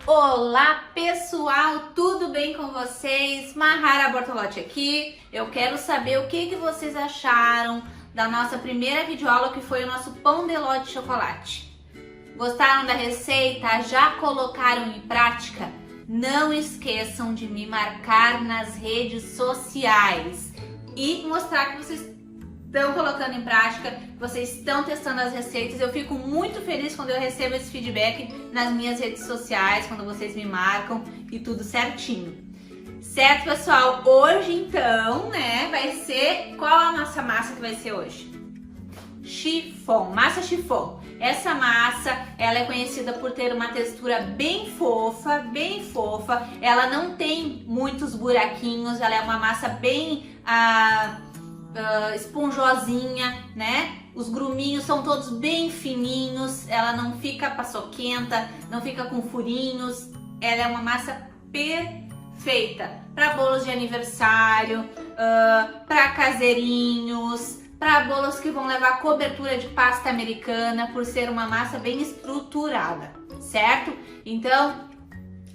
Olá pessoal, tudo bem com vocês? Mahara Bortolotti aqui. Eu quero saber o que vocês acharam da nossa primeira videoaula, que foi o nosso pão de ló de chocolate. Gostaram da receita? Já colocaram em prática? Não esqueçam de me marcar nas redes sociais e mostrar que vocês estão colocando em prática, que vocês estão testando as receitas. Eu fico muito feliz quando eu recebo esse feedback nas minhas redes sociais, quando vocês me marcam e tudo certinho. Certo, pessoal? Hoje, então, vai ser... Qual a nossa massa que vai ser hoje? Chiffon, massa chiffon. Essa massa, ela é conhecida por ter uma textura bem fofa, bem fofa. Ela não tem muitos buraquinhos, ela é uma massa bem... esponjosinha, né? Os gruminhos são todos bem fininhos, ela não fica paçoquenta, não fica com furinhos. Ela é uma massa perfeita para bolos de aniversário, para caseirinhos, para bolos que vão levar cobertura de pasta americana, por ser uma massa bem estruturada, certo? Então,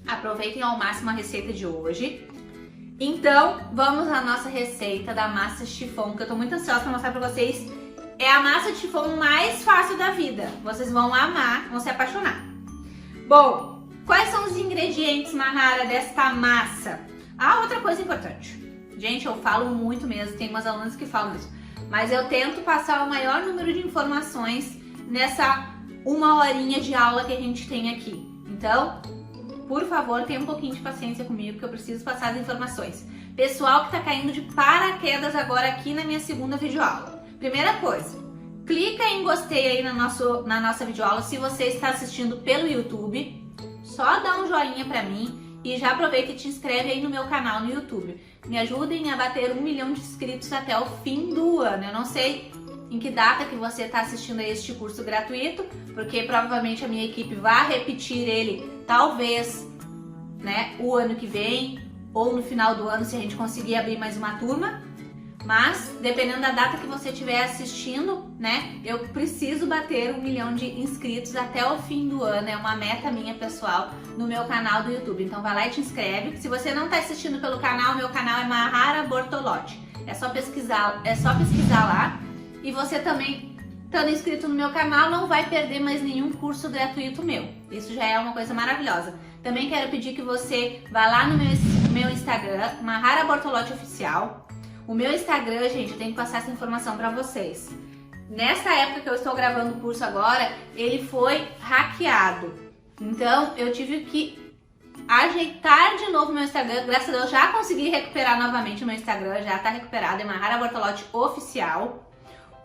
aproveitem ao máximo a receita de hoje. Então, vamos à nossa receita da massa chiffon, que eu tô muito ansiosa para mostrar para vocês. É a massa de chiffon mais fácil da vida. Vocês vão amar, vão se apaixonar. Bom, quais são os ingredientes, Mahara, desta massa? Outra coisa importante. Gente, eu falo muito mesmo, tem umas alunas que falam isso. Mas eu tento passar o maior número de informações nessa 1 horinha de aula que a gente tem aqui. Então, por favor, tenha um pouquinho de paciência comigo, que eu preciso passar as informações. Pessoal que tá caindo de paraquedas agora aqui na minha segunda videoaula. Primeira coisa, clica em gostei aí na nossa videoaula se você está assistindo pelo YouTube. Só dá um joinha pra mim e já aproveita e te inscreve aí no meu canal no YouTube. Me ajudem a bater 1 milhão de inscritos até o fim do ano. Eu não sei em que data que você está assistindo a este curso gratuito, porque provavelmente a minha equipe vai repetir ele, talvez, o ano que vem, ou no final do ano, se a gente conseguir abrir mais uma turma. Mas, dependendo da data que você estiver assistindo, eu preciso bater 1 milhão de inscritos até o fim do ano. É uma meta minha, pessoal, no meu canal do YouTube. Então vai lá e te inscreve. Se você não está assistindo pelo canal, meu canal é Mahara Bortolotti. É só pesquisar lá. E você também, estando inscrito no meu canal, não vai perder mais nenhum curso gratuito meu. Isso já é uma coisa maravilhosa. Também quero pedir que você vá lá no meu Instagram, Mahara Bortolotti Oficial. O meu Instagram, gente, eu tenho que passar essa informação para vocês. Nessa época que eu estou gravando o curso agora, ele foi hackeado. Então, eu tive que ajeitar de novo meu Instagram. Graças a Deus, já consegui recuperar novamente o meu Instagram. Já está recuperado, é Mahara Bortolotti Oficial.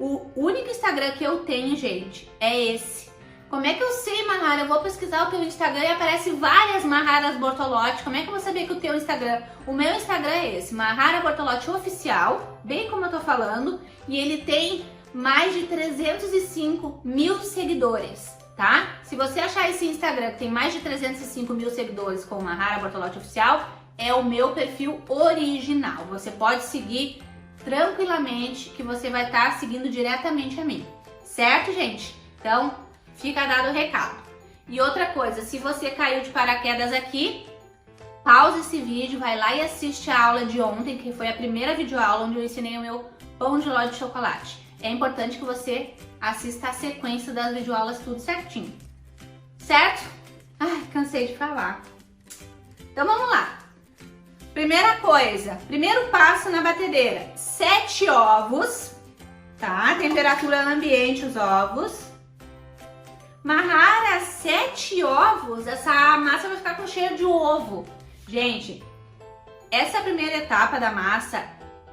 O único Instagram que eu tenho, gente, é esse. Como é que eu sei, Mahara? Eu vou pesquisar o teu Instagram e aparece várias Maharas Bortolotti. Como é que eu vou saber que o teu Instagram... O meu Instagram é esse, Mahara Bortolotti Oficial, bem como eu tô falando. E ele tem mais de 305 mil seguidores, tá? Se você achar esse Instagram que tem mais de 305 mil seguidores com Mahara Bortolotti Oficial, é o meu perfil original. Você pode seguir tranquilamente, que você vai estar seguindo diretamente a mim, certo, gente? Então, fica dado o recado. E outra coisa, se você caiu de paraquedas aqui, pausa esse vídeo, vai lá e assiste a aula de ontem, que foi a primeira videoaula onde eu ensinei o meu pão de ló de chocolate. É importante que você assista a sequência das videoaulas tudo certinho, certo? Ai, cansei de falar. Então vamos lá. Primeira coisa, primeiro passo na batedeira, 7 ovos, tá? Temperatura ambiente os ovos. Mahara, 7 ovos? Essa massa vai ficar com cheiro de ovo. Gente, essa primeira etapa da massa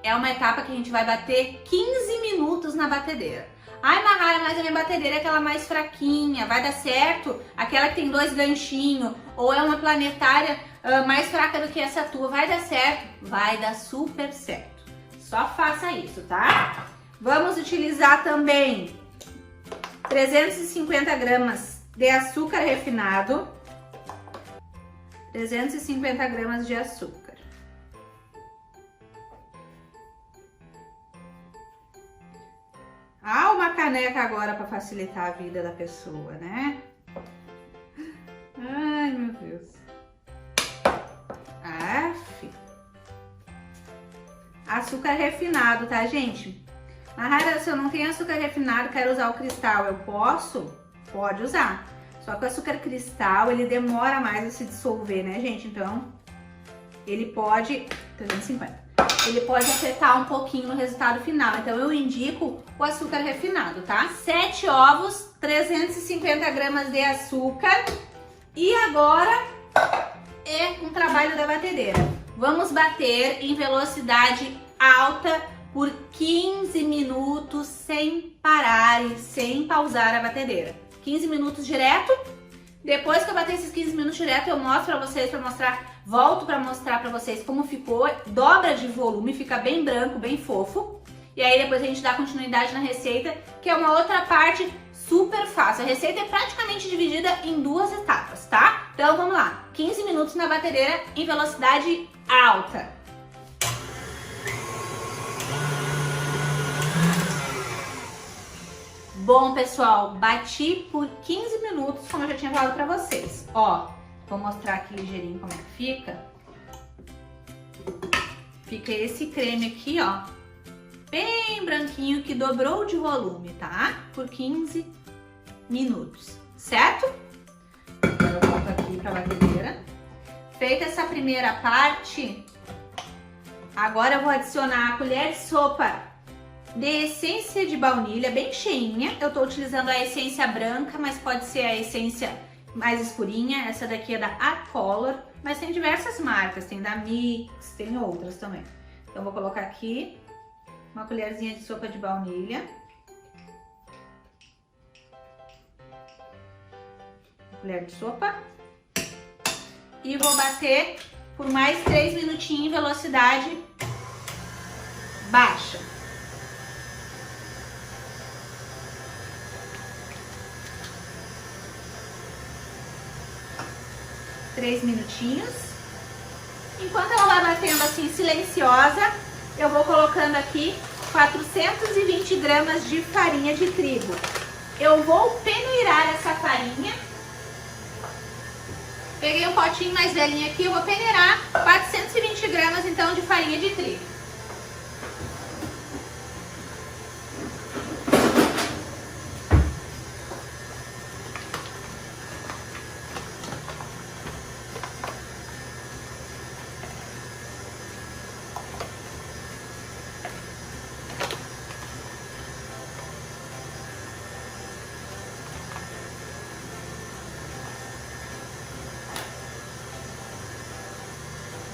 é uma etapa que a gente vai bater 15 minutos na batedeira. Ai, Mahara, mas a minha batedeira é aquela mais fraquinha, vai dar certo? Aquela que tem 2 ganchinhos, ou é uma planetária mais fraca do que essa tua, vai dar certo? Vai dar super certo. Só faça isso, tá? Vamos utilizar também 350 gramas de açúcar refinado. 350 gramas de açúcar. Uma caneca agora para facilitar a vida da pessoa, né? Ai, meu Deus. açúcar refinado, tá, gente? Mahara, se eu não tenho açúcar refinado, quero usar o cristal, eu posso? Pode usar. Só que o açúcar cristal, ele demora mais a se dissolver, né, gente? Então, ele pode... 350. Ele pode afetar um pouquinho no resultado final. Então, eu indico o açúcar refinado, tá? 7 ovos, 350 gramas de açúcar. E agora é um trabalho da batedeira. Vamos bater em velocidade alta por 15 minutos sem parar e sem pausar a batedeira. 15 minutos direto. Depois que eu bater esses 15 minutos direto, eu mostro pra vocês, volto pra mostrar pra vocês como ficou. Dobra de volume, fica bem branco, bem fofo. E aí depois a gente dá continuidade na receita, que é uma outra parte super fácil. A receita é praticamente dividida em 2 etapas, tá? Então vamos lá. 15 minutos na batedeira em velocidade alta. Bom, pessoal, bati por 15 minutos, como eu já tinha falado pra vocês. Ó, vou mostrar aqui ligeirinho como é que fica. Fica esse creme aqui, ó, bem branquinho, que dobrou de volume, tá? Por 15 minutos, certo? Agora eu volto aqui pra batedeira. Feita essa primeira parte, agora eu vou adicionar a colher de sopa de essência de baunilha, bem cheinha. Eu tô utilizando a essência branca, mas pode ser a essência mais escurinha. Essa daqui é da A-Color, mas tem diversas marcas, tem da Mix, tem outras também. Então vou colocar aqui uma colherzinha de sopa de baunilha. Colher de sopa. E vou bater por mais 3 minutinhos em velocidade baixa. Três minutinhos. Enquanto ela vai batendo assim silenciosa, eu vou colocando aqui 420 gramas de farinha de trigo. Eu vou peneirar essa farinha. Peguei um potinho mais velhinho aqui, eu vou peneirar 420 gramas então de farinha de trigo.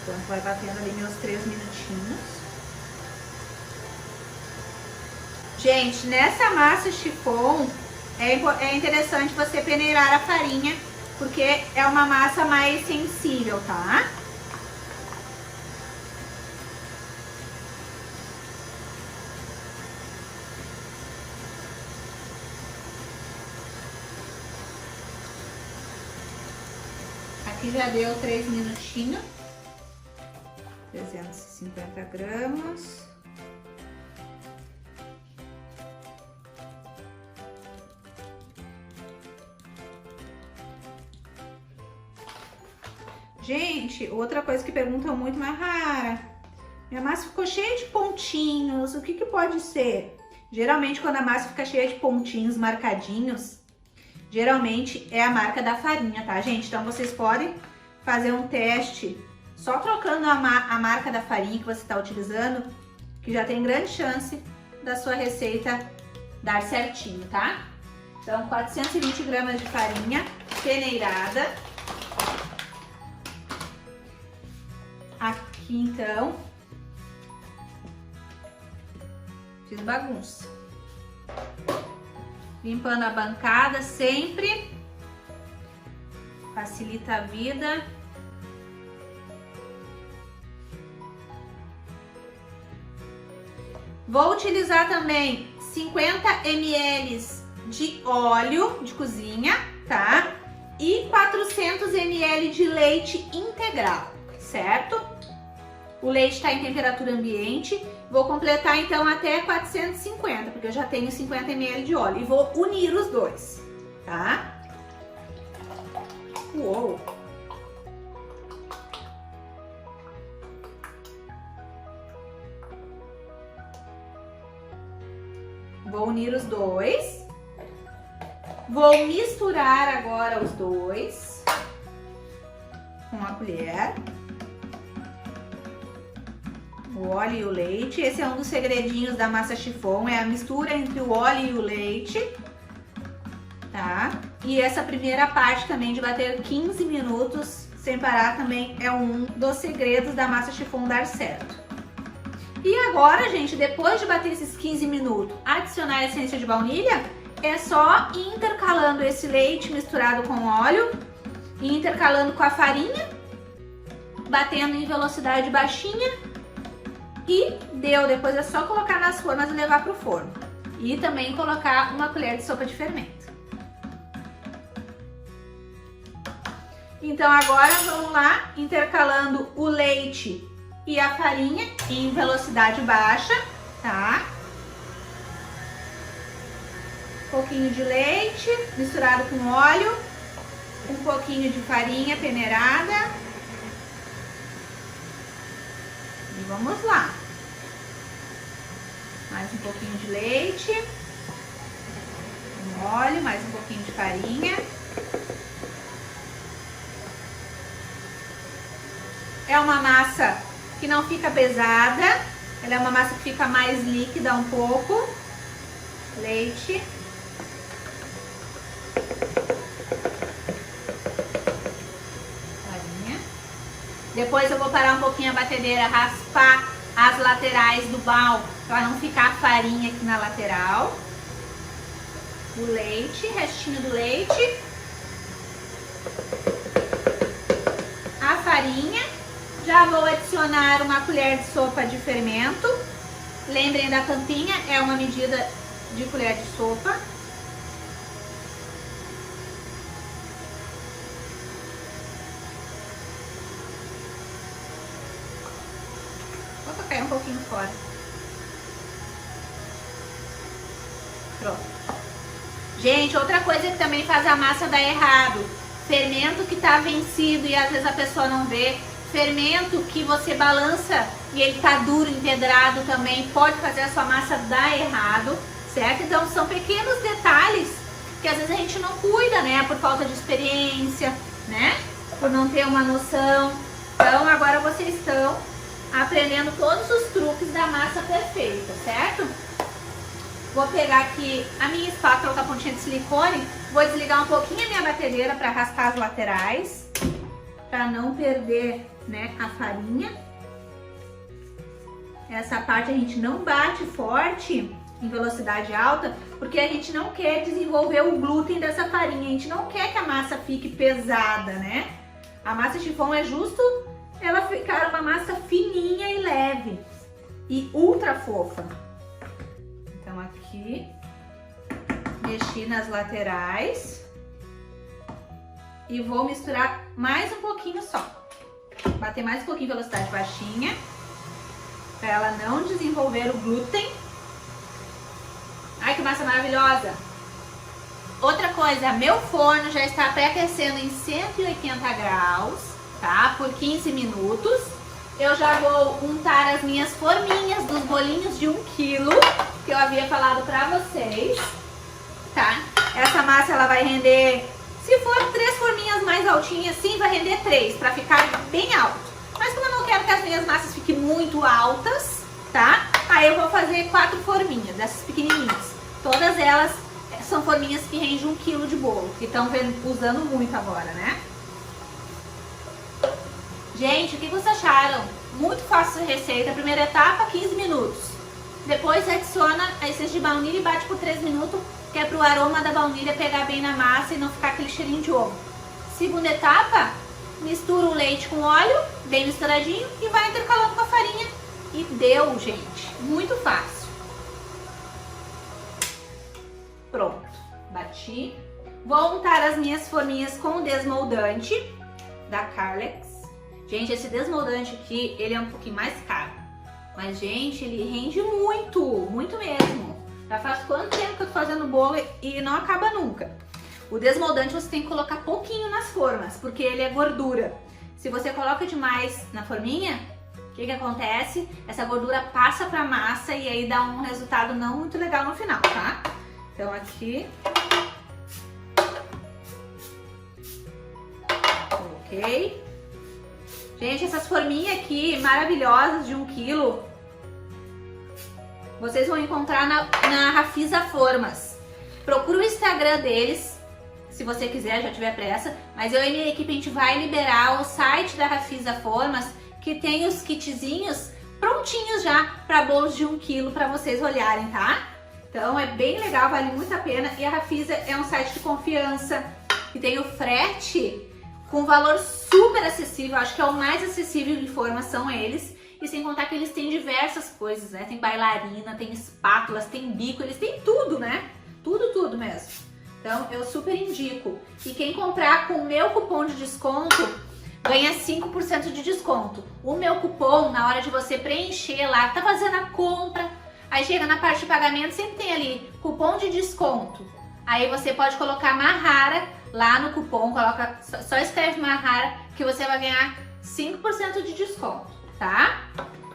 Então, vai batendo ali meus 3 minutinhos. Gente, nessa massa chiffon, é interessante você peneirar a farinha, porque é uma massa mais sensível, tá? Aqui já deu 3 minutinhos. 350 gramas. Gente, outra coisa que perguntam muito, Mahara, minha massa ficou cheia de pontinhos, o que que pode ser? Geralmente, quando a massa fica cheia de pontinhos marcadinhos, geralmente é a marca da farinha, tá, gente? Então, vocês podem fazer um teste só trocando a marca da farinha que você está utilizando, que já tem grande chance da sua receita dar certinho, tá? Então, 420 gramas de farinha peneirada. Aqui, então, fiz bagunça. Limpando a bancada sempre. Facilita a vida. Vou utilizar também 50 ml de óleo de cozinha, tá? E 400 ml de leite integral, certo? O leite está em temperatura ambiente. Vou completar então até 450, porque eu já tenho 50 ml de óleo. E vou unir os dois, tá? Uou! Vou unir os dois. Vou misturar agora os dois com a colher. O óleo e o leite. Esse é um dos segredinhos da massa chiffon, é a mistura entre o óleo e o leite, tá? E essa primeira parte também de bater 15 minutos sem parar também é um dos segredos da massa chiffon dar certo. E agora, gente, depois de bater esses 15 minutos, adicionar a essência de baunilha, é só ir intercalando esse leite misturado com óleo, e intercalando com a farinha, batendo em velocidade baixinha. E deu, depois é só colocar nas formas e levar para o forno. E também colocar uma colher de sopa de fermento. Então agora vamos lá, intercalando o leite e a farinha em velocidade baixa, tá? Um pouquinho de leite misturado com óleo, um pouquinho de farinha peneirada. E vamos lá. Mais um pouquinho de leite, um óleo, mais um pouquinho de farinha. É uma massa que não fica pesada, ela é uma massa que fica mais líquida um pouco. Leite. Farinha. Depois eu vou parar um pouquinho a batedeira, raspar as laterais do balde para não ficar farinha aqui na lateral. O leite, restinho do leite. A farinha. Já vou adicionar uma colher de sopa de fermento. Lembrem da tampinha, é uma medida de colher de sopa. Vou tocar um pouquinho fora. Pronto. Gente, outra coisa que também faz a massa dar errado. Fermento que tá vencido e às vezes a pessoa não vê. Fermento que você balança e ele tá duro, empedrado também, pode fazer a sua massa dar errado, certo? Então são pequenos detalhes que às vezes a gente não cuida, né? Por falta de experiência, né? Por não ter uma noção. Então agora vocês estão aprendendo todos os truques da massa perfeita, certo? Vou pegar aqui a minha espátula com a pontinha de silicone, vou desligar um pouquinho a minha batedeira para raspar as laterais, para não perder, né, a farinha. Essa parte a gente não bate forte em velocidade alta, porque a gente não quer desenvolver o glúten dessa farinha, a gente não quer que a massa fique pesada, né? A massa chiffon é justo ela ficar uma massa fininha e leve e ultra fofa. Então aqui, mexi nas laterais e vou misturar mais um pouquinho só. Bater mais um pouquinho em velocidade baixinha, para ela não desenvolver o glúten. Ai, que massa maravilhosa! Outra coisa, meu forno já está pré-aquecendo em 180 graus, tá? Por 15 minutos. Eu já vou untar as minhas forminhas dos bolinhos de 1 quilo, que eu havia falado pra vocês, tá? Essa massa, ela vai render, se for 3 forminhas mais altinhas, sim, vai render 3, pra ficar bem alto. Mas como eu não quero que as minhas massas fiquem muito altas, tá? Aí eu vou fazer 4 forminhas, dessas pequenininhas. Todas elas são forminhas que rendem 1 quilo de bolo, que estão usando muito agora, né? Gente, o que vocês acharam? Muito fácil essa receita. Primeira etapa, 15 minutos. Depois adiciona a essência de baunilha e bate por 3 minutos, que é para o aroma da baunilha pegar bem na massa e não ficar aquele cheirinho de ovo. Segunda etapa, mistura o leite com óleo, bem misturadinho, e vai intercalando com a farinha. E deu, gente. Muito fácil. Pronto. Bati. Vou untar as minhas forminhas com o desmoldante da Carlex. Gente, esse desmoldante aqui, ele é um pouquinho mais caro. Mas, gente, ele rende muito, muito mesmo. Já faz quanto tempo que eu tô fazendo bolo e não acaba nunca. O desmoldante você tem que colocar pouquinho nas formas, porque ele é gordura. Se você coloca demais na forminha, que acontece? Essa gordura passa pra massa e aí dá um resultado não muito legal no final, tá? Então aqui. Ok. Gente, essas forminhas aqui maravilhosas de 1 quilo, vocês vão encontrar na Rafisa Formas. Procura o Instagram deles, se você quiser, já tiver pressa. Mas eu e minha equipe, a gente vai liberar o site da Rafisa Formas, que tem os kitzinhos prontinhos já para bolos de 1 quilo para vocês olharem, tá? Então é bem legal, vale muito a pena. E a Rafisa é um site de confiança, que tem o frete com valor super acessível. Acho que é o mais acessível de forma, são eles. E sem contar que eles têm diversas coisas, né? Tem bailarina, tem espátulas, tem bico, eles têm tudo, né? Tudo mesmo. Então eu super indico. E quem comprar com o meu cupom de desconto ganha 5% de desconto. O meu cupom, na hora de você preencher lá, tá fazendo a compra, aí chega na parte de pagamento, sempre tem ali cupom de desconto. Aí você pode colocar Mahara lá no cupom, coloca, só escreve Mahara que você vai ganhar 5% de desconto, tá?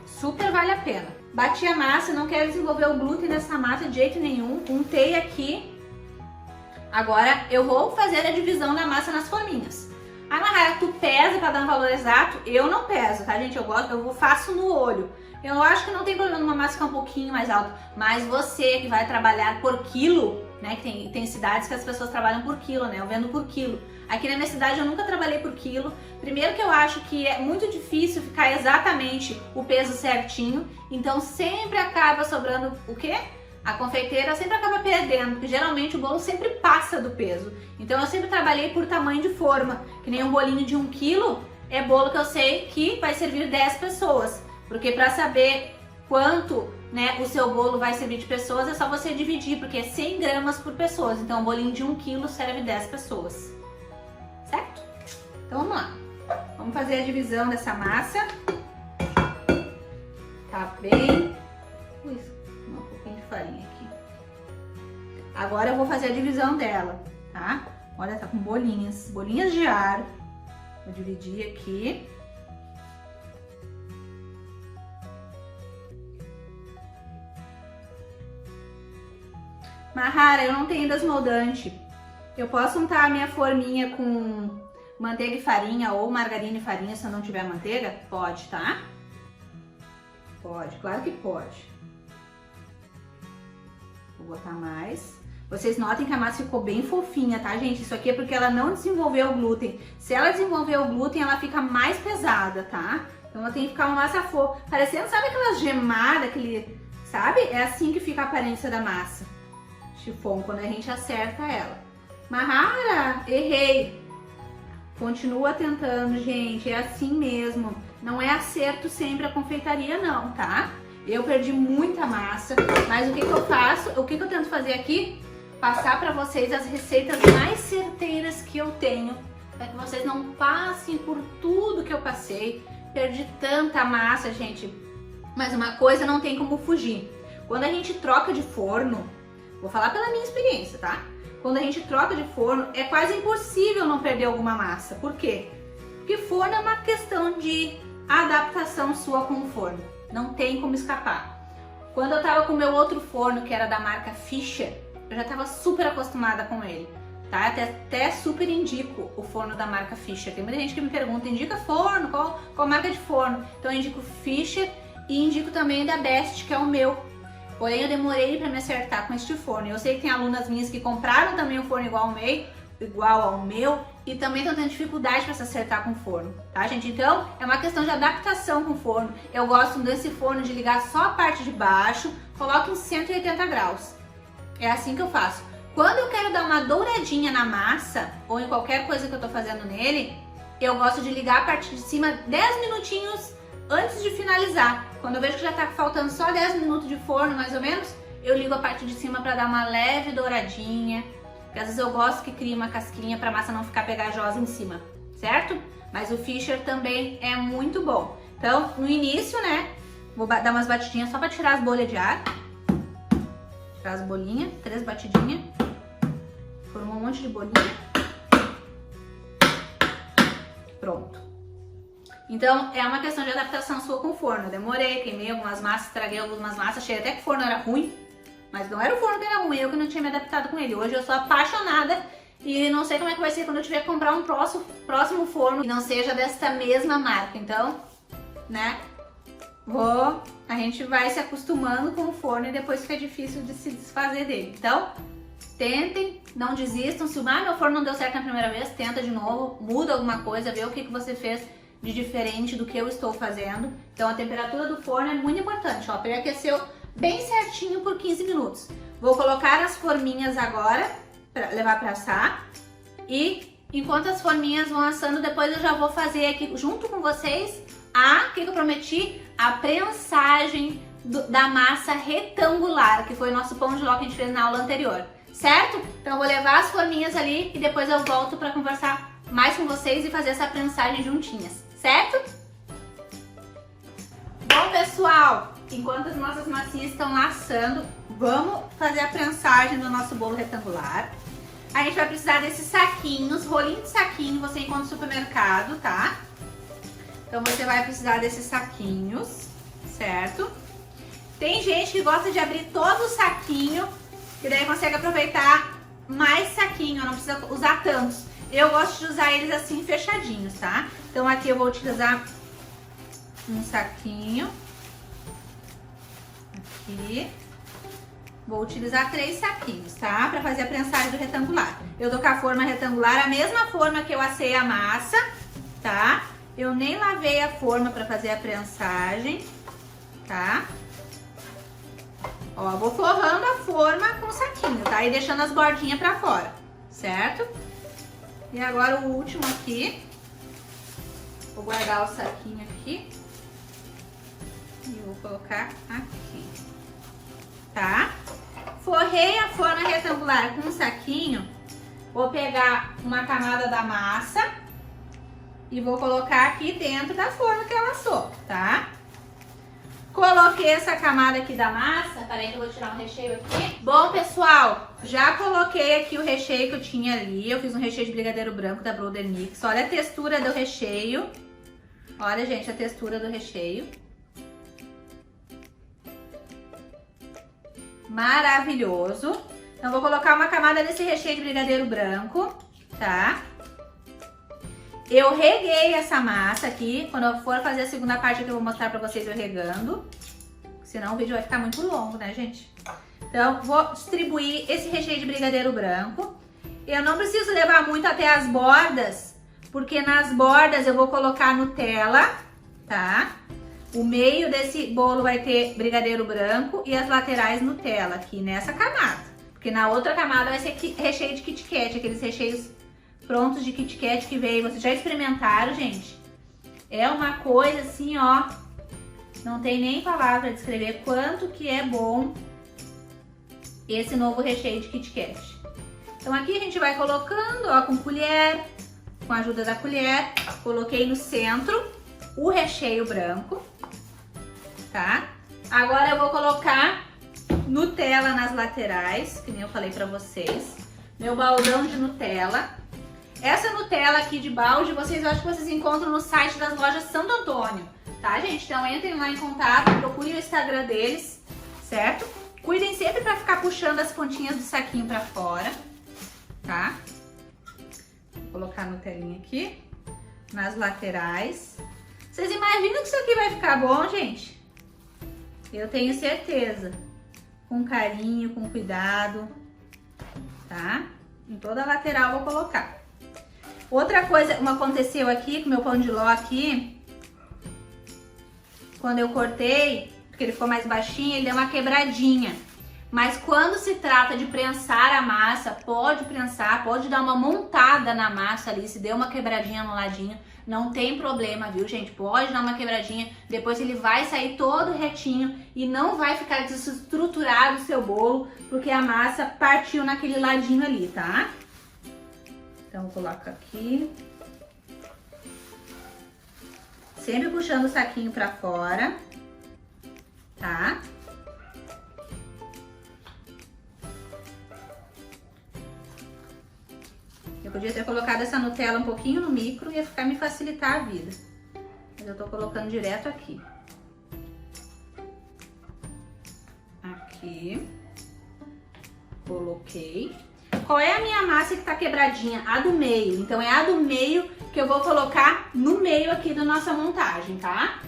Super vale a pena. Bati a massa, não quero desenvolver o glúten nessa massa de jeito nenhum, untei aqui. Agora eu vou fazer a divisão da massa nas forminhas. Ah, Mahara, tu pesa para dar um valor exato? Eu não peso, tá, gente? Eu faço no olho. Eu acho que não tem problema uma massa ficar um pouquinho mais alta, mas você que vai trabalhar por quilo, né? Que tem cidades que as pessoas trabalham por quilo, né? Eu vendo por quilo. Aqui na minha cidade eu nunca trabalhei por quilo. Primeiro que eu acho que é muito difícil ficar exatamente o peso certinho, então sempre acaba sobrando o quê? A confeiteira sempre acaba perdendo, porque geralmente o bolo sempre passa do peso. Então eu sempre trabalhei por tamanho de forma, que nem um bolinho de 1 quilo é bolo que eu sei que vai servir 10 pessoas. Porque para saber quanto, né, o seu bolo vai servir de pessoas, é só você dividir, porque é 100 gramas por pessoa. Então um bolinho de 1 quilo serve 10 pessoas. Certo? Então vamos lá. Vamos fazer a divisão dessa massa. Tá bem... Ui, um pouquinho de farinha aqui. Agora eu vou fazer a divisão dela, tá? Olha, tá com bolinhas de ar. Vou dividir aqui. Mahara, eu não tenho desmoldante. Eu posso untar a minha forminha com manteiga e farinha ou margarina e farinha se eu não tiver manteiga? Pode, tá? Pode, claro que pode. Vou botar mais. Vocês notem que a massa ficou bem fofinha, tá, gente? Isso aqui é porque ela não desenvolveu o glúten. Se ela desenvolver o glúten, ela fica mais pesada, tá? Então ela tem que ficar uma massa fofa. Parecendo, sabe aquelas gemadas, sabe? É assim que fica a aparência da massa chiffon, quando a gente acerta ela. Mahara, errei. Continua tentando, gente, é assim mesmo. Não é acerto sempre a confeitaria não, tá? Eu perdi muita massa, mas o que eu faço? O que eu tento fazer aqui? Passar para vocês as receitas mais certeiras que eu tenho, para que vocês não passem por tudo que eu passei. Perdi tanta massa, gente. Mas uma coisa não tem como fugir. Quando a gente troca de forno, vou falar pela minha experiência, tá? Quando a gente troca de forno, é quase impossível não perder alguma massa. Por quê? Porque forno é uma questão de adaptação sua com o forno. Não tem como escapar. Quando eu tava com o meu outro forno, que era da marca Fischer, eu já tava super acostumada com ele, tá? Até super indico o forno da marca Fischer. Tem muita gente que me pergunta, indica forno, qual marca de forno? Então eu indico Fischer e indico também da Best, que é o meu. Porém, eu demorei para me acertar com este forno. Eu sei que tem alunas minhas que compraram também um forno igual ao meu e também estão tendo dificuldade para se acertar com o forno, tá, gente? Então, é uma questão de adaptação com o forno. Eu gosto desse forno de ligar só a parte de baixo, coloco em 180 graus. É assim que eu faço. Quando eu quero dar uma douradinha na massa ou em qualquer coisa que eu tô fazendo nele, eu gosto de ligar a parte de cima 10 minutinhos antes de finalizar. Quando eu vejo que já tá faltando só 10 minutos de forno, mais ou menos, eu ligo a parte de cima para dar uma leve douradinha. Porque às vezes eu gosto que crie uma casquinha para a massa não ficar pegajosa em cima, certo? Mas o Fischer também é muito bom. Então, no início, né, vou dar umas batidinhas só para tirar as bolhas de ar. Tirar as bolinhas, 3 batidinhas. Formou um monte de bolinha. Pronto. Então, é uma questão de adaptação sua com o forno. Eu demorei, queimei algumas massas, estraguei algumas massas, achei até que o forno era ruim. Mas não era o forno que era ruim, eu que não tinha me adaptado com ele. Hoje eu sou apaixonada e não sei como é que vai ser quando eu tiver que comprar um próximo forno que não seja desta mesma marca. Então, né, a gente vai se acostumando com o forno e depois fica difícil de se desfazer dele. Então, tentem, não desistam. Se meu forno não deu certo na primeira vez, tenta de novo, muda alguma coisa, vê o que você fez de diferente do que eu estou fazendo. Então a temperatura do forno é muito importante, ó, pré-aqueceu bem certinho por 15 minutos. Vou colocar as forminhas agora, para levar para assar, e enquanto as forminhas vão assando, depois eu já vou fazer aqui junto com vocês o que eu prometi, a prensagem da massa retangular, que foi o nosso pão de ló que a gente fez na aula anterior, certo? Então eu vou levar as forminhas ali e depois eu volto para conversar mais com vocês e fazer essa prensagem juntinhas, certo? Bom, pessoal, enquanto as nossas massinhas estão lá assando, vamos fazer a prensagem do nosso bolo retangular. A gente vai precisar desses saquinhos, rolinho de saquinho, você encontra no supermercado, tá? Então você vai precisar desses saquinhos, certo? Tem gente que gosta de abrir todo o saquinho, que daí consegue aproveitar mais saquinho, não precisa usar tantos. Eu gosto de usar eles assim fechadinhos, tá? Então aqui eu vou utilizar um saquinho. Aqui. Vou utilizar 3 saquinhos, tá? Pra fazer a prensagem do retangular. Eu tô com a forma retangular, a mesma forma que eu assei a massa, tá? Eu nem lavei a forma pra fazer a prensagem, tá? Ó, vou forrando a forma com o saquinho, tá? E deixando as bordinhas pra fora, certo? E agora o último aqui. Vou guardar o saquinho aqui. E vou colocar aqui. Tá? Forrei a forma retangular com um saquinho. Vou pegar uma camada da massa e vou colocar aqui dentro da forma que ela assou, tá? Coloquei essa camada aqui da massa. Peraí que eu vou tirar um recheio aqui. Bom, pessoal, já coloquei aqui o recheio que eu tinha ali. Eu fiz um recheio de brigadeiro branco da Brother Mix. Olha a textura do recheio. Olha, gente, a textura do recheio. Maravilhoso. Então, vou colocar uma camada desse recheio de brigadeiro branco, tá? Eu reguei essa massa aqui. Quando eu for fazer a segunda parte aqui, eu vou mostrar pra vocês eu regando. Senão o vídeo vai ficar muito longo, né, gente? Então, vou distribuir esse recheio de brigadeiro branco. Eu não preciso levar muito até as bordas, porque nas bordas eu vou colocar Nutella, tá? O meio desse bolo vai ter brigadeiro branco e as laterais Nutella aqui nessa camada. Porque na outra camada vai ser recheio de Kit Kat, aqueles recheios prontos de Kit Kat que veio. Vocês já experimentaram, gente? É uma coisa assim, ó. Não tem nem palavra para descrever quanto que é bom esse novo recheio de Kit Kat. Então aqui a gente vai colocando, ó, com colher, com a ajuda da colher. Coloquei no centro o recheio branco, tá? Agora eu vou colocar Nutella nas laterais, que nem eu falei pra vocês. Meu baldão de Nutella. Essa Nutella aqui de balde, eu acho que vocês encontram no site das lojas Santo Antônio, tá, gente? Então entrem lá em contato, procurem o Instagram deles, certo? Cuidem sempre pra ficar puxando as pontinhas do saquinho pra fora, tá? Vou colocar a Nutelinha aqui nas laterais. Vocês imaginam que isso aqui vai ficar bom, gente? Eu tenho certeza. Com carinho, com cuidado, tá? Em toda a lateral eu vou colocar. Outra coisa que aconteceu aqui com o meu pão de ló aqui, quando eu cortei, porque ele ficou mais baixinho, ele deu uma quebradinha. Mas quando se trata de prensar a massa, pode prensar, pode dar uma montada na massa ali, se deu uma quebradinha no ladinho, não tem problema, viu, gente? Pode dar uma quebradinha, depois ele vai sair todo retinho e não vai ficar desestruturado o seu bolo, porque a massa partiu naquele ladinho ali, tá? Então, eu coloco aqui. Sempre puxando o saquinho pra fora, tá? Eu podia ter colocado essa Nutella um pouquinho no micro, ia me facilitar a vida. Mas eu tô colocando direto aqui. Aqui. Coloquei. Qual é a minha massa que tá quebradinha? A do meio. Então é a do meio que eu vou colocar no meio aqui da nossa montagem, tá?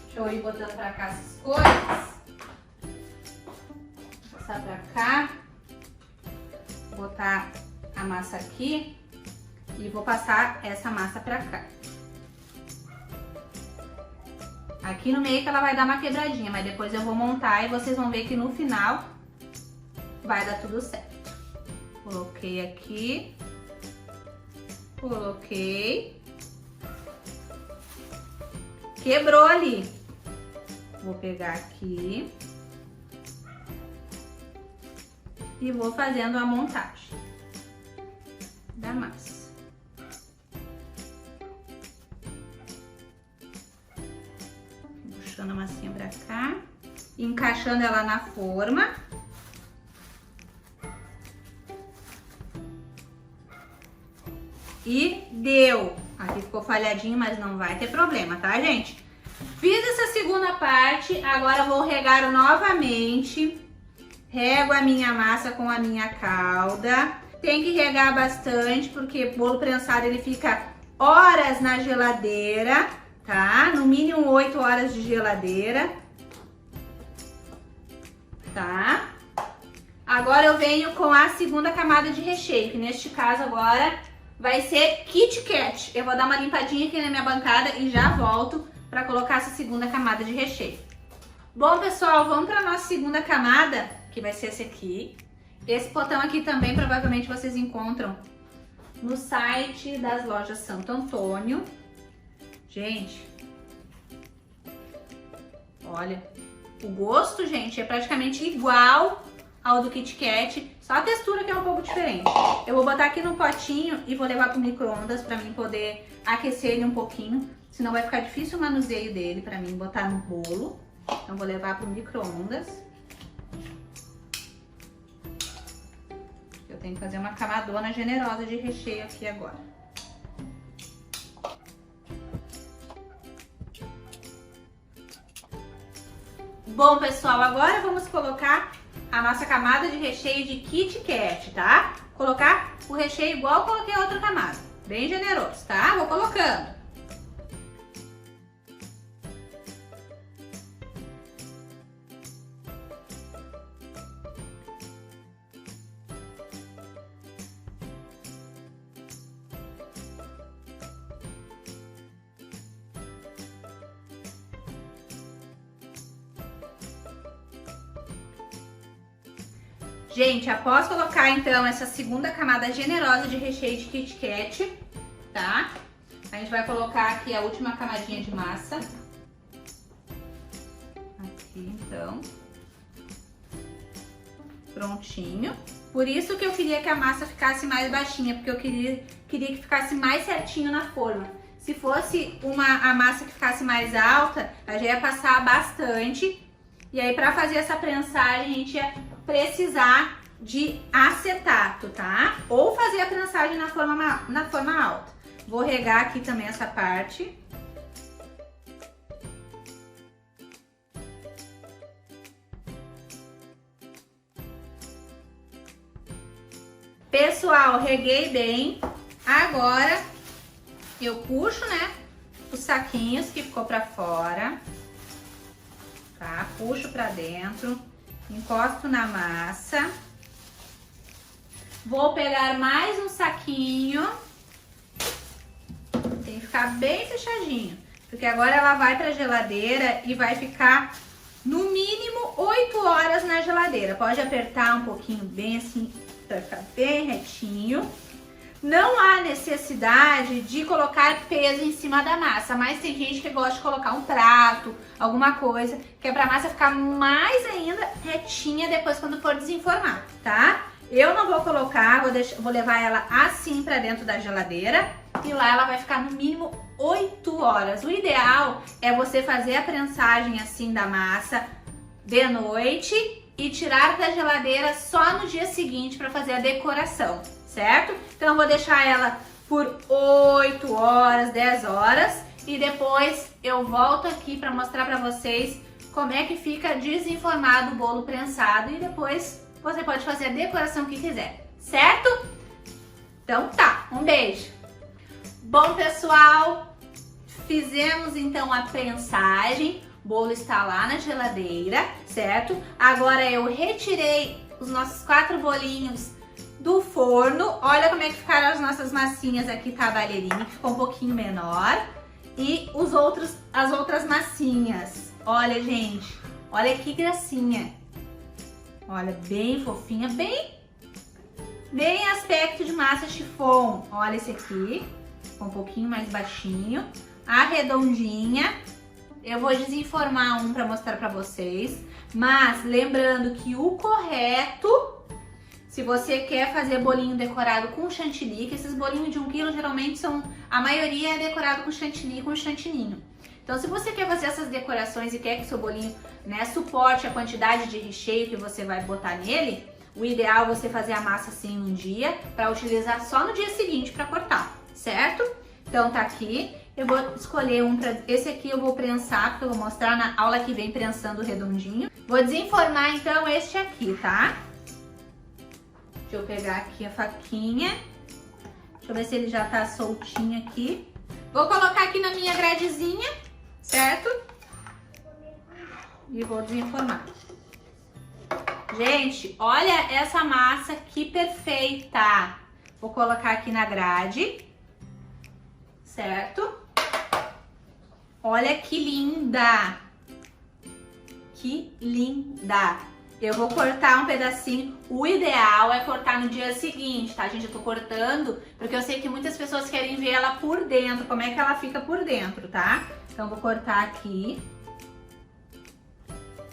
Deixa eu ir botando pra cá essas coisas. Vou passar pra cá. Vou botar a massa aqui. E vou passar essa massa pra cá. Aqui no meio que ela vai dar uma quebradinha, mas depois eu vou montar e vocês vão ver que no final vai dar tudo certo. Coloquei aqui. Coloquei. Quebrou ali. Vou pegar aqui. E vou fazendo a montagem da massa. Puxando a massinha pra cá, encaixando ela na forma. E deu! Aqui ficou falhadinho, mas não vai ter problema, tá, gente? Fiz essa segunda parte, agora vou regar novamente. Rego a minha massa com a minha calda. Tem que regar bastante, porque bolo prensado ele fica horas na geladeira, tá? No mínimo 8 horas de geladeira, tá? Agora eu venho com a segunda camada de recheio, que neste caso agora vai ser Kit Kat. Eu vou dar uma limpadinha aqui na minha bancada e já volto para colocar essa segunda camada de recheio. Bom, pessoal, vamos para nossa segunda camada, que vai ser esse aqui. Esse potão aqui também provavelmente vocês encontram no site das lojas Santo Antônio. Gente, olha, o gosto, gente, é praticamente igual ao do Kit Kat, só a textura que é um pouco diferente. Eu vou botar aqui no potinho e vou levar pro micro-ondas pra mim poder aquecer ele um pouquinho, senão vai ficar difícil o manuseio dele pra mim botar no bolo. Então vou levar pro micro-ondas. Eu tenho que fazer uma camadona generosa de recheio aqui agora. Bom, pessoal, agora vamos colocar a nossa camada de recheio de Kit Kat, tá? Colocar o recheio igual eu coloquei a outra camada, bem generoso, tá? Vou colocando. Gente, após colocar então essa segunda camada generosa de recheio de Kit Kat, tá? A gente vai colocar aqui a última camadinha de massa. Aqui então. Prontinho. Por isso que eu queria que a massa ficasse mais baixinha, porque eu queria que ficasse mais certinho na forma. Se fosse a massa que ficasse mais alta, a gente ia passar bastante. E aí, pra fazer essa prensagem, a gente ia precisar de acetato, tá? Ou fazer a prensagem na forma alta. Vou regar aqui também essa parte. Pessoal, reguei bem. Agora eu puxo, né, os saquinhos que ficou pra fora. Tá? Puxo pra dentro, encosto na massa. Vou pegar mais um saquinho. Tem que ficar bem fechadinho, porque agora ela vai pra geladeira e vai ficar no mínimo 8 horas na geladeira. Pode apertar um pouquinho bem assim, pra ficar bem retinho. Não há necessidade de colocar peso em cima da massa, mas tem gente que gosta de colocar um prato, alguma coisa, que é pra massa ficar mais ainda retinha depois quando for desenformar, tá? Eu não vou colocar, vou levar ela assim pra dentro da geladeira e lá ela vai ficar no mínimo 8 horas. O ideal é você fazer a prensagem assim da massa de noite e tirar da geladeira só no dia seguinte para fazer a decoração, certo? Então eu vou deixar ela por 8 horas, 10 horas e depois eu volto aqui para mostrar para vocês como é que fica desenformado o bolo prensado e depois você pode fazer a decoração que quiser, certo? Então tá, um beijo! Bom, pessoal, fizemos então a prensagem, o bolo está lá na geladeira, certo? Agora eu retirei os nossos 4 bolinhos do forno. Olha como é que ficaram as nossas massinhas aqui, tá, bailarina, que ficou um pouquinho menor. E as outras massinhas. Olha, gente, olha que gracinha. Olha, bem fofinha, bem aspecto de massa chiffon. Olha esse aqui, um pouquinho mais baixinho. A redondinha, eu vou desenformar um para mostrar para vocês. Mas lembrando que o correto, se você quer fazer bolinho decorado com chantilly, que esses bolinhos de 1 kg geralmente a maioria é decorado com chantilly, com chantininho. Então, se você quer fazer essas decorações e quer que seu bolinho, né, suporte a quantidade de recheio que você vai botar nele, o ideal é você fazer a massa assim um dia para utilizar só no dia seguinte para cortar, certo? Então tá aqui, eu vou escolher esse aqui eu vou prensar, porque eu vou mostrar na aula que vem prensando redondinho. Vou desenformar então este aqui, tá? Deixa eu pegar aqui a faquinha. Deixa eu ver se ele já tá soltinho aqui. Vou colocar aqui na minha gradezinha, certo? E vou desenformar. Gente, olha essa massa que perfeita! Vou colocar aqui na grade, certo? Olha que linda! Que linda! Eu vou cortar um pedacinho. O ideal é cortar no dia seguinte, tá, gente? Eu tô cortando porque eu sei que muitas pessoas querem ver ela por dentro, como é que ela fica por dentro, tá? Então, vou cortar aqui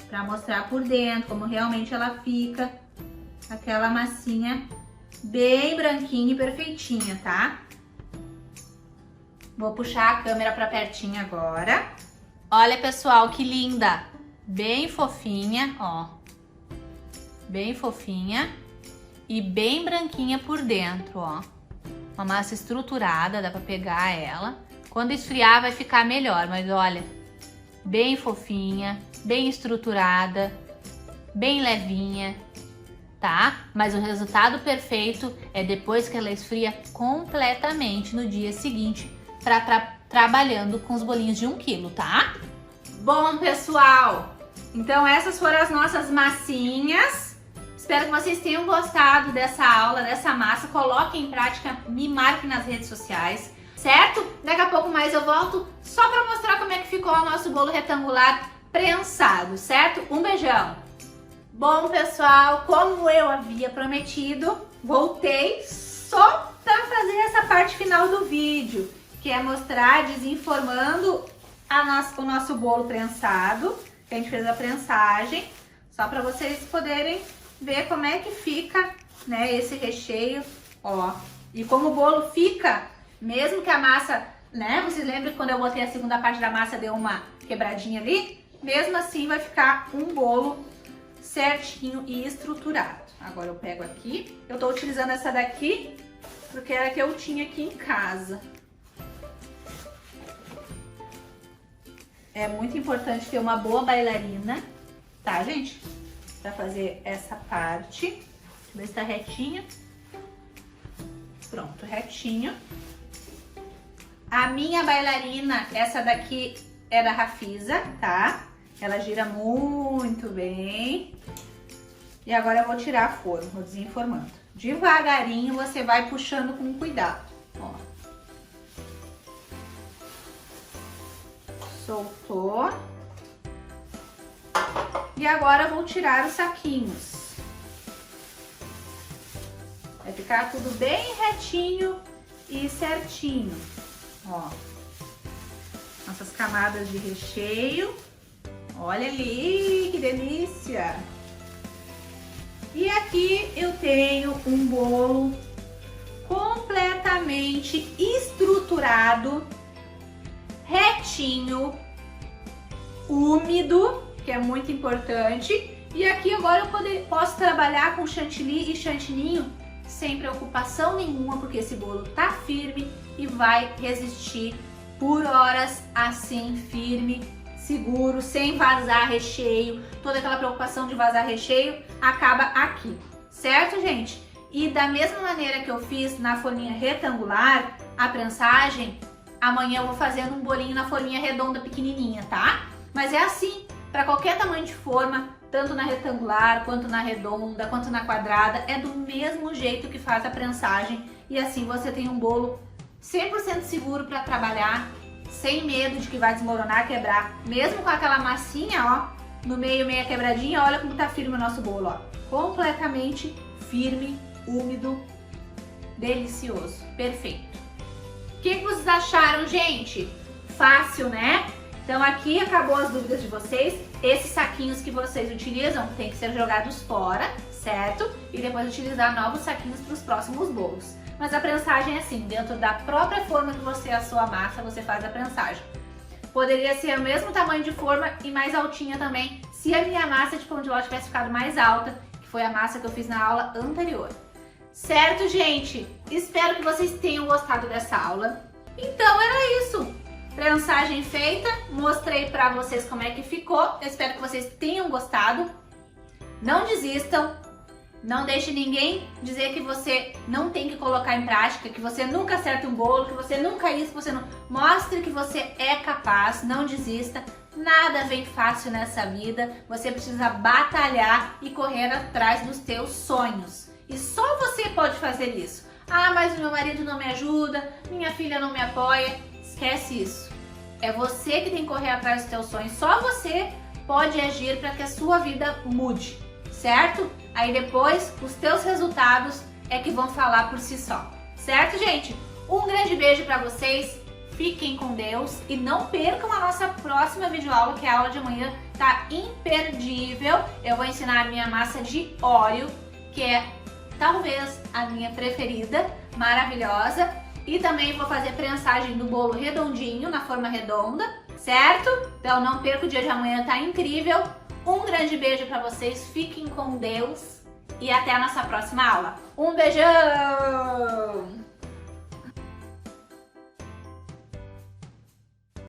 pra mostrar por dentro como realmente ela fica. Aquela massinha bem branquinha e perfeitinha, tá? Vou puxar a câmera pra pertinho agora. Olha, pessoal, que linda! Bem fofinha, ó. Bem fofinha e bem branquinha por dentro, ó. Uma massa estruturada, dá pra pegar ela. Quando esfriar vai ficar melhor, mas olha, bem fofinha, bem estruturada, bem levinha, tá? Mas o resultado perfeito é depois que ela esfria completamente no dia seguinte, trabalhando com os bolinhos de 1 kg, tá? Bom, pessoal, então essas foram as nossas massinhas. Espero que vocês tenham gostado dessa aula, dessa massa. Coloquem em prática, me marquem nas redes sociais, certo? Daqui a pouco mais eu volto só para mostrar como é que ficou o nosso bolo retangular prensado, certo? Um beijão! Bom, pessoal, como eu havia prometido, voltei só para fazer essa parte final do vídeo, que é mostrar desenformando o nosso bolo prensado, que a gente fez a prensagem, só para vocês poderem ver como é que fica, né, esse recheio, ó. E como o bolo fica, mesmo que a massa, né, vocês lembram que quando eu botei a segunda parte da massa deu uma quebradinha ali? Mesmo assim vai ficar um bolo certinho e estruturado. Agora eu pego aqui, eu tô utilizando essa daqui, porque era a que eu tinha aqui em casa. É muito importante ter uma boa bailarina, tá, gente? Pra fazer essa parte. Deixa eu ver se tá retinho. Pronto, retinho. A minha bailarina, essa daqui é da Rafisa, tá? Ela gira muito bem. E agora eu vou tirar a forma, vou desenformando. Devagarinho você vai puxando com cuidado, ó. Soltou. E agora eu vou tirar os saquinhos. Vai ficar tudo bem retinho e certinho, ó. Nossas camadas de recheio. Olha ali, que delícia! E aqui eu tenho um bolo completamente estruturado, retinho, úmido, que é muito importante. E aqui agora eu posso trabalhar com chantilly e chantininho sem preocupação nenhuma, porque esse bolo tá firme e vai resistir por horas assim, firme, seguro, sem vazar recheio. Toda aquela preocupação de vazar recheio acaba aqui, certo, gente? E da mesma maneira que eu fiz na forminha retangular, a prensagem, amanhã eu vou fazendo um bolinho na forminha redonda pequenininha, tá? Mas é assim, para qualquer tamanho de forma, tanto na retangular, quanto na redonda, quanto na quadrada, é do mesmo jeito que faz a prensagem. E assim você tem um bolo 100% seguro para trabalhar, sem medo de que vai desmoronar, quebrar. Mesmo com aquela massinha, ó, no meio meia quebradinha, olha como tá firme o nosso bolo, ó. Completamente firme, úmido, delicioso, perfeito. O que vocês acharam, gente? Fácil, né? Então aqui acabou as dúvidas de vocês. Esses saquinhos que vocês utilizam tem que ser jogados fora, certo? E depois utilizar novos saquinhos para os próximos bolos. Mas a prensagem é assim, dentro da própria forma que você assou a massa, você faz a prensagem. Poderia ser o mesmo tamanho de forma e mais altinha também, se a minha massa de pão de ló tivesse ficado mais alta, que foi a massa que eu fiz na aula anterior. Certo, gente? Espero que vocês tenham gostado dessa aula. Então era isso. Prensagem feita, mostrei pra vocês como é que ficou. Eu espero que vocês tenham gostado. Não desistam. Não deixe ninguém dizer que você não tem que colocar em prática, que você nunca acerta um bolo, que você nunca isso, que você não... Mostre que você é capaz, não desista. Nada vem fácil nessa vida. Você precisa batalhar e correr atrás dos teus sonhos. E só você pode fazer isso. Ah, mas o meu marido não me ajuda, minha filha não me apoia. Esquece isso. É você que tem que correr atrás dos teus sonhos. Só você pode agir para que a sua vida mude, certo? Aí depois, os teus resultados é que vão falar por si só. Certo, gente? Um grande beijo para vocês. Fiquem com Deus e não percam a nossa próxima videoaula, que a aula de amanhã tá imperdível. Eu vou ensinar a minha massa de Oreo, que é talvez a minha preferida, maravilhosa. E também vou fazer prensagem do bolo redondinho, na forma redonda, certo? Então não perca o dia de amanhã, tá incrível. Um grande beijo pra vocês, fiquem com Deus e até a nossa próxima aula. Um beijão!